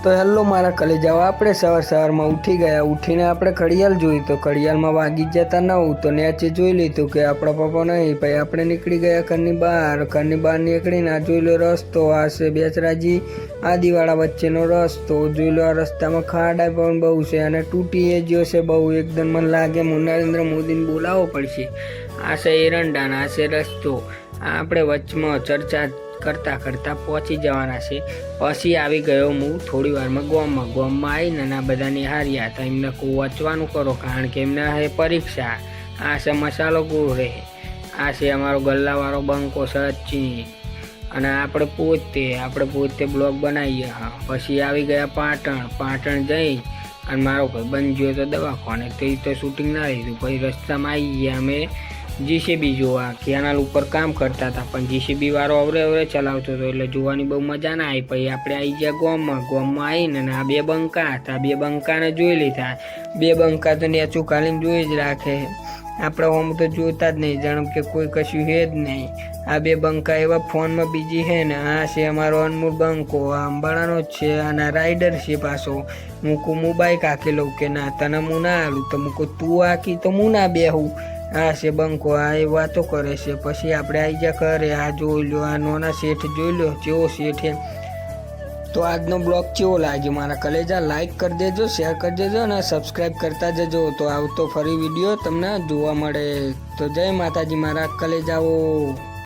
તો હેલો મારા કલેજાઓ, આપણે સવારમાં ઉઠી ગયા. ઉઠીને આપણે ઘડિયાળ જોઈ તો ઘડિયાળમાં વાગી જતા 9. તો નેચે જોઈ લીધું કે આપણા પપ્પા નહીં. પછી આપણે નીકળી ગયા ઘરની બહાર નીકળીને આ જોઈ લો રસ્તો. આ છે બેચરાજી આદિવાળા વચ્ચેનો રસ્તો. જોઈ લો આ રસ્તામાં ખાડા પણ બહુ છે અને તૂટી ગયો છે બહુ. એકદમ મને લાગે નરેન્દ્ર મોદીને બોલાવવો પડશે. આ છે એરંડા, આ છે રસ્તો. આપણે વચમાં ચર્ચા કરતા પહોંચી જવાના છે. પછી આવી ગયો હું થોડી વારમાં ગામમાં આવીને આ બધાને હાર્યા હતા. એમને વાંચવાનું કરો કારણ કે એમને હે પરીક્ષા. આ છે મસાલો ગોળે, આ છે અમારો ગલ્લાવાળો બંકો સચિન અને આપણે પોતે બ્લોગ બનાવીએ. પછી આવી ગયા પાટણ જઈ અને મારો ભાઈ બંધ ગયો તો દવાખાને. તો એ તો શૂટિંગ ના લીધું. પછી રસ્તામાં આવી ગયા અમે જીસીબી જોવા. કેનાલ ઉપર કામ કરતા હતા પણ જીસીબી વાળો અવરે ચલાવતો હતો એટલે જોવાની બહુ મજા ના આવી. પછી આપણે આવી ગયા ગામમાં આવીને આ 2 બંકા હતા. 2 બંકાને જોઈ લીધા. 2 બંકા તો નેચું કાલીને જોઈ જ રાખે. આપણે આમ તો જોતા જ નહીં, જાણ કે કોઈ કશું છે જ નહીં. આ 2 બંકા એવા ફોનમાં બીજી છે ને. આ છે અમારો અનમોલ બંકો, આ અંબાણાનો જ છે અને રાઈડર છે પાછો. હું બાઈક આંકી લઉં કે ના તને હું ના હાલું, તો તું આંકી તો હું ના બેહું. આ છે બંકો, આ એ વાતો કરે છે. પછી આપણે આવી જા ઘરે. આ જોઈ લો આ નાના શેઠ જોઈ લો કેવો શેઠ છે. તો આજનો બ્લોગ કેવો લાગ્યો મારા કલેજા? લાઈક કરી દેજો, શેર કરી દેજો અને સબસ્ક્રાઈબ કરતા જજો. તો આવતો ફરી વિડીયો તમને જોવા મળે. તો જય માતાજી મારા કલેજાઓ.